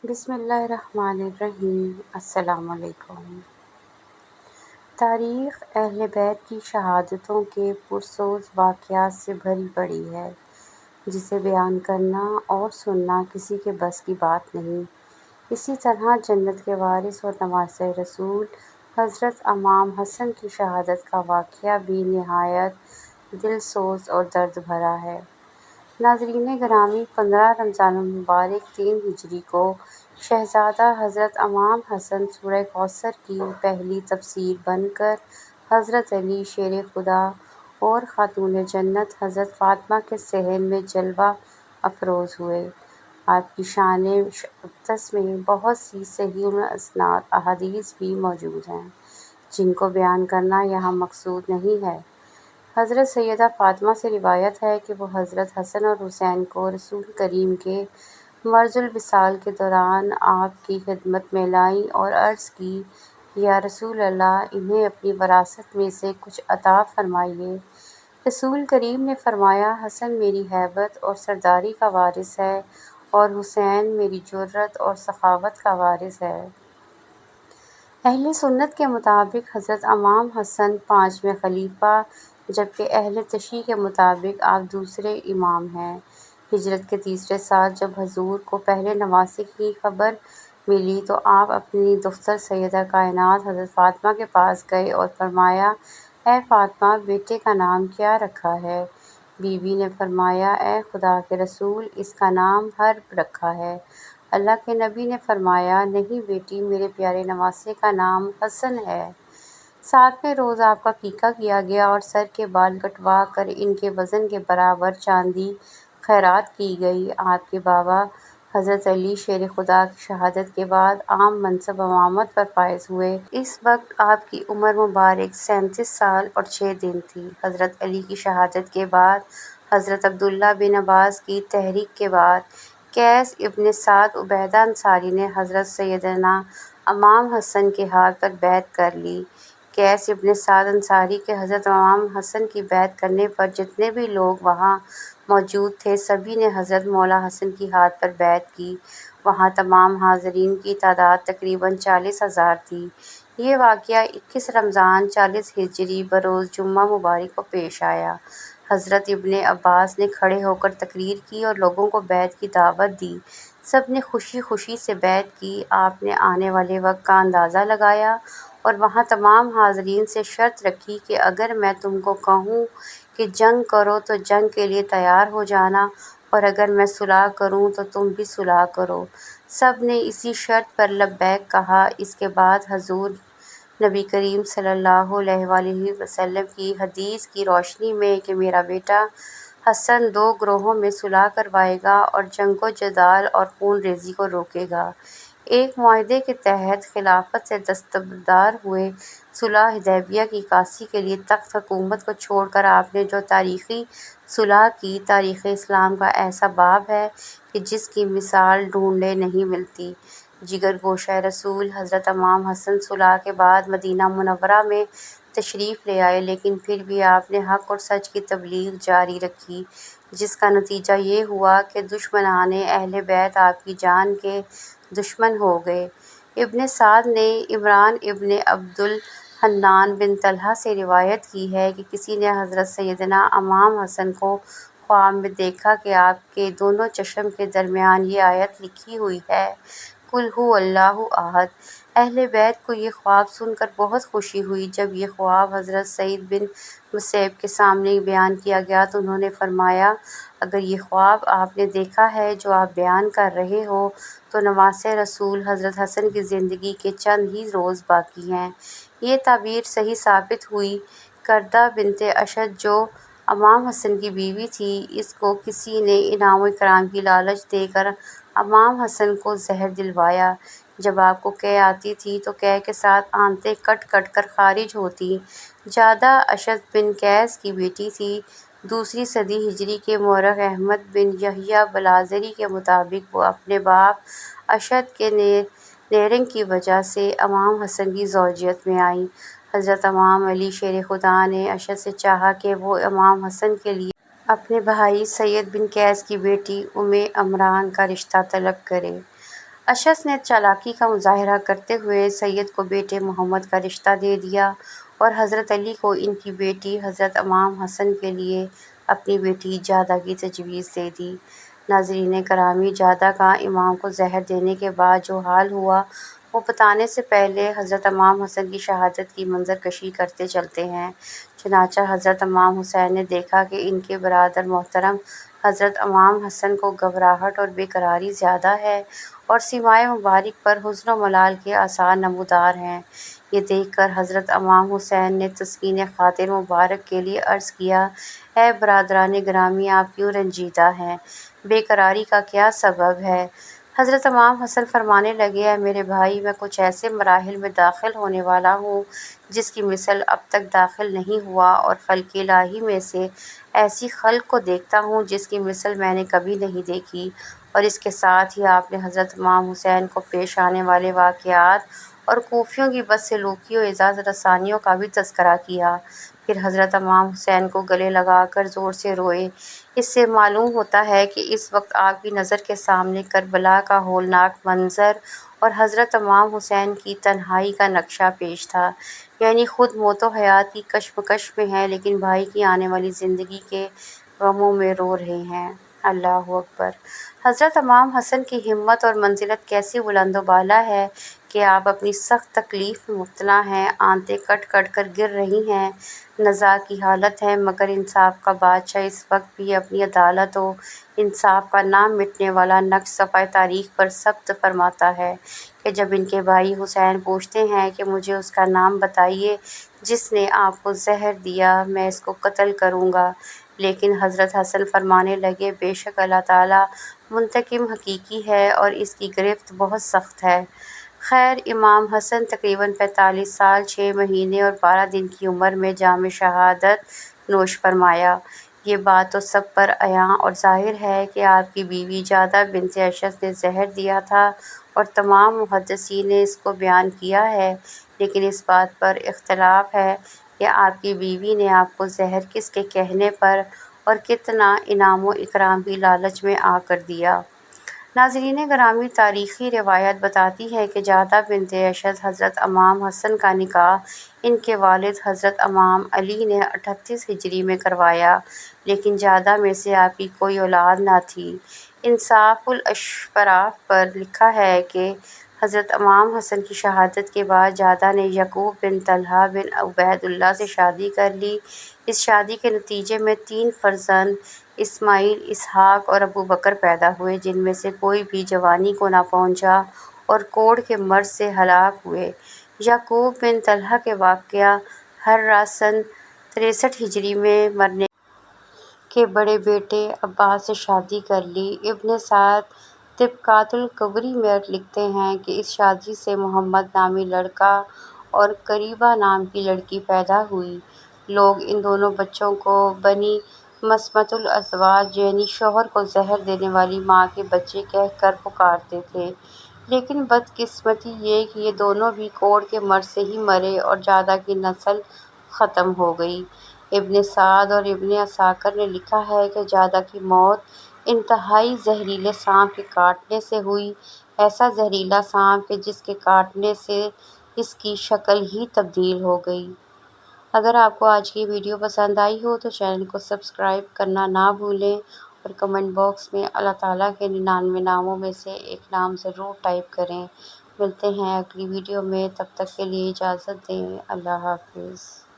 بسم اللہ الرحمن الرحیم۔ السلام علیکم۔ تاریخ اہل بیت کی شہادتوں کے پرسوز واقعات سے بھری پڑی ہے، جسے بیان کرنا اور سننا کسی کے بس کی بات نہیں۔ اسی طرح جنت کے وارث اور نواسۂ رسول حضرت امام حسن کی شہادت کا واقعہ بھی نہایت دل سوز اور درد بھرا ہے۔ ناظرین گرامی، 15 رمضان المبارک 3 ہجری کو شہزادہ حضرت امام حسن سورہ کوثر کی پہلی تفسیر بن کر حضرت علی شیر خدا اور خاتون جنت حضرت فاطمہ کے صحن میں جلوہ افروز ہوئے۔ آپ کی شان اقدس میں بہت سی صحیح الاسناد احادیث بھی موجود ہیں، جن کو بیان کرنا یہاں مقصود نہیں ہے۔ حضرت سیدہ فاطمہ سے روایت ہے کہ وہ حضرت حسن اور حسین کو رسول کریم کے مرض الوصال کے دوران آپ کی خدمت میں لائیں اور عرض کی، یا رسول اللہ، انہیں اپنی وراثت میں سے کچھ عطا فرمائیے۔ رسول کریم نے فرمایا، حسن میری ہیبت اور سرداری کا وارث ہے اور حسین میری جرأت اور سخاوت کا وارث ہے۔ اہل سنت کے مطابق حضرت امام حسن 5ویں خلیفہ، جبکہ اہل تشیع کے مطابق آپ دوسرے امام ہیں۔ ہجرت کے تیسرے سال جب حضور کو پہلے نواسے کی خبر ملی تو آپ اپنی دختر سیدہ کائنات حضرت فاطمہ کے پاس گئے اور فرمایا، اے فاطمہ، بیٹے کا نام کیا رکھا ہے؟ بی بی نے فرمایا، اے خدا کے رسول، اس کا نام حرب رکھا ہے۔ اللہ کے نبی نے فرمایا، نہیں بیٹی، میرے پیارے نواسے کا نام حسن ہے۔ 7ویں روز آپ کا عقیقہ کیا گیا اور سر کے بال کٹوا کر ان کے وزن کے برابر چاندی خیرات کی گئی۔ آپ کے بابا حضرت علی شیر خدا کی شہادت کے بعد عام منصب امامت پر فائز ہوئے۔ اس وقت آپ کی عمر مبارک 37 سال اور 6 دن تھی۔ حضرت علی کی شہادت کے بعد حضرت عبداللہ بن عباس کی تحریک کے بعد قیس ابن سعد عبیدہ انصاری نے حضرت سیدنا امام حسن کے ہاتھ پر بیعت کر لی۔ قیس ابن سعد انصاری کے حضرت امام حسن کی بیعت کرنے پر جتنے بھی لوگ وہاں موجود تھے، سبھی نے حضرت مولا حسن کی ہاتھ پر بیعت کی۔ وہاں تمام حاضرین کی تعداد تقریباً 40,000 تھی۔ یہ واقعہ 21 رمضان 40 ہجری بروز جمعہ مبارک کو پیش آیا۔ حضرت ابن عباس نے کھڑے ہو کر تقریر کی اور لوگوں کو بیعت کی دعوت دی۔ سب نے خوشی خوشی سے بیعت کی۔ آپ نے آنے والے وقت کا اندازہ لگایا اور وہاں تمام حاضرین سے شرط رکھی کہ اگر میں تم کو کہوں کہ جنگ کرو تو جنگ کے لیے تیار ہو جانا، اور اگر میں صلح کروں تو تم بھی صلح کرو۔ سب نے اسی شرط پر لبیک کہا۔ اس کے بعد حضور نبی کریم صلی اللہ علیہ وآلہ وسلم کی حدیث کی روشنی میں کہ میرا بیٹا حسن 2 گروہوں میں صلح کروائے گا اور جنگ و جدال اور خون ریزی کو روکے گا، ایک معاہدے کے تحت خلافت سے دستبردار ہوئے۔ صلح حدیبیہ کی عکاسی کے لیے تخت حکومت کو چھوڑ کر آپ نے جو تاریخی صلح کی، تاریخ اسلام کا ایسا باب ہے کہ جس کی مثال ڈھونڈے نہیں ملتی۔ جگر گوشہ رسول حضرت امام حسن صلح کے بعد مدینہ منورہ میں تشریف لے آئے، لیکن پھر بھی آپ نے حق اور سچ کی تبلیغ جاری رکھی، جس کا نتیجہ یہ ہوا کہ دشمنان اہل بیت آپ کی جان کے دشمن ہو گئے۔ ابن سعد نے عمران ابن عبد الحنان بن طلحہ سے روایت کی ہے کہ کسی نے حضرت سیدنا امام حسن کو خواب میں دیکھا کہ آپ کے دونوں چشم کے درمیان یہ آیت لکھی ہوئی ہے، قل ھو اللہ احد۔ اہل بیت کو یہ خواب سن کر بہت خوشی ہوئی۔ جب یہ خواب حضرت سعید بن مسیب کے سامنے بیان کیا گیا تو انہوں نے فرمایا، اگر یہ خواب آپ نے دیکھا ہے جو آپ بیان کر رہے ہو تو نواسۂ رسول حضرت حسن کی زندگی کے چند ہی روز باقی ہیں۔ یہ تعبیر صحیح ثابت ہوئی۔ کردہ بنت اشد جو امام حسن کی بیوی تھی، اس کو کسی نے انعام و اکرام کی لالچ دے کر امام حسن کو زہر دلوایا۔ جب آپ کو قے آتی تھی تو قے کے ساتھ آنتیں کٹ کٹ کر خارج ہوتیں۔ جادہ اشد بن قیس کی بیٹی تھی۔ 2 صدی ہجری کے مورخ احمد بن یحییٰ بلاذری کے مطابق وہ اپنے باپ اشد کے نیرنگ کی وجہ سے امام حسن کی زوجیت میں آئیں۔ حضرت امام علی شیر خدا نے اشد سے چاہا کہ وہ امام حسن کے لیے اپنے بھائی سید بن قیس کی بیٹی ام عمران کا رشتہ طلب کرے۔ اشعث نے چالاکی کا مظاہرہ کرتے ہوئے سید کو بیٹے محمد کا رشتہ دے دیا اور حضرت علی کو ان کی بیٹی حضرت امام حسن کے لیے اپنی بیٹی جادہ کی تجویز دے دی۔ ناظرین گرامی، جادہ کا امام کو زہر دینے کے بعد جو حال ہوا وہ بتانے سے پہلے حضرت امام حسن کی شہادت کی منظر کشی کرتے چلتے ہیں۔ چنانچہ حضرت امام حسین نے دیکھا کہ ان کے برادر محترم حضرت امام حسن کو گھبراہٹ اور بے قراری زیادہ ہے اور سیمائے مبارک پر حزن و ملال کے آثار نمودار ہیں۔ یہ دیکھ کر حضرت امام حسین نے تسکین خاطر مبارک کے لیے عرض کیا، اے برادران گرامی، آپ کیوں رنجیدہ ہیں؟ بے قراری کا کیا سبب ہے؟ حضرت امام حسن فرمانے لگے، اے میرے بھائی، میں کچھ ایسے مراحل میں داخل ہونے والا ہوں جس کی مثل اب تک داخل نہیں ہوا، اور خلق الہی میں سے ایسی خلق کو دیکھتا ہوں جس کی مثل میں نے کبھی نہیں دیکھی۔ اور اس کے ساتھ ہی آپ نے حضرت امام حسین کو پیش آنے والے واقعات اور کوفیوں کی بدسلوکی و ایذا رسانیوں کا بھی تذکرہ کیا۔ پھر حضرت امام حسین کو گلے لگا کر زور سے روئے۔ اس سے معلوم ہوتا ہے کہ اس وقت آپ کی نظر کے سامنے کربلا کا ہولناک منظر اور حضرت امام حسین کی تنہائی کا نقشہ پیش تھا، یعنی خود موت و حیات کی کشمکش میں ہیں لیکن بھائی کی آنے والی زندگی کے غموں میں رو رہے ہیں۔ اللہ اکبر! حضرت امام حسن کی ہمت اور منزلت کیسی بلند و بالا ہے کہ آپ اپنی سخت تکلیف میں مبتلا ہیں، آنتیں کٹ کٹ کر گر رہی ہیں، نزاع کی حالت ہے، مگر انصاف کا بادشاہ اس وقت بھی اپنی عدالت و انصاف کا نہ مٹنے والا نقش صفحۂ تاریخ پر ثبت فرماتا ہے کہ جب ان کے بھائی حسین پوچھتے ہیں کہ مجھے اس کا نام بتائیے جس نے آپ کو زہر دیا، میں اس کو قتل کروں گا، لیکن حضرت حسن فرمانے لگے، بے شک اللہ تعالیٰ منتقم حقیقی ہے اور اس کی گرفت بہت سخت ہے۔ خیر، امام حسن تقریباً 45 سال 6 مہینے اور 12 دن کی عمر میں جام شہادت نوش فرمایا۔ یہ بات تو سب پر عیاں اور ظاہر ہے کہ آپ کی بیوی جادہ بنت اشعث نے زہر دیا تھا، اور تمام محدثین نے اس کو بیان کیا ہے، لیکن اس بات پر اختلاف ہے کہ آپ کی بیوی نے آپ کو زہر کس کے کہنے پر اور کتنا انعام و اکرام بھی لالچ میں آ کر دیا۔ ناظرین گرامی، تاریخی روایت بتاتی ہے کہ جادہ بنت اشعث حضرت امام حسن کا نکاح ان کے والد حضرت امام علی نے 38 ہجری میں کروایا، لیکن جادہ میں سے آپ کی کوئی اولاد نہ تھی۔ انصاف الاشراف پر لکھا ہے کہ حضرت امام حسن کی شہادت کے بعد جادہ نے یعقوب بن طلحہ بن عبید اللہ سے شادی کر لی۔ اس شادی کے نتیجے میں 3 فرزند اسماعیل، اسحاق اور ابوبکر پیدا ہوئے، جن میں سے کوئی بھی جوانی کو نہ پہنچا اور کوڑ کے مرض سے ہلاک ہوئے۔ یعقوب بن طلحہ کے واقعہ ہررا سن 63 ہجری میں مرنے کے بڑے بیٹے عباس سے شادی کر لی۔ ابن سعد طبقات الکبری میں لکھتے ہیں کہ اس شادی سے محمد نامی لڑکا اور قریبہ نام کی لڑکی پیدا ہوئی۔ لوگ ان دونوں بچوں کو بنی مصمت الازواج یعنی شوہر کو زہر دینے والی ماں کے بچے کہہ کر پکارتے تھے، لیکن بدقسمتی یہ کہ یہ دونوں بھی کوڑ کے مرض سے ہی مرے اور جادہ کی نسل ختم ہو گئی۔ ابن سعد اور ابن عساکر نے لکھا ہے کہ جادہ کی موت انتہائی زہریلے سانپ کے کاٹنے سے ہوئی، ایسا زہریلا سانپ کہ جس کے کاٹنے سے اس کی شکل ہی تبدیل ہو گئی۔ اگر آپ کو آج کی ویڈیو پسند آئی ہو تو چینل کو سبسکرائب کرنا نہ بھولیں اور کمنٹ باکس میں اللہ تعالیٰ کے 99 ناموں میں سے ایک نام ضرور ٹائپ کریں۔ ملتے ہیں اگلی ویڈیو میں، تب تک کے لیے اجازت دیں۔ اللہ حافظ۔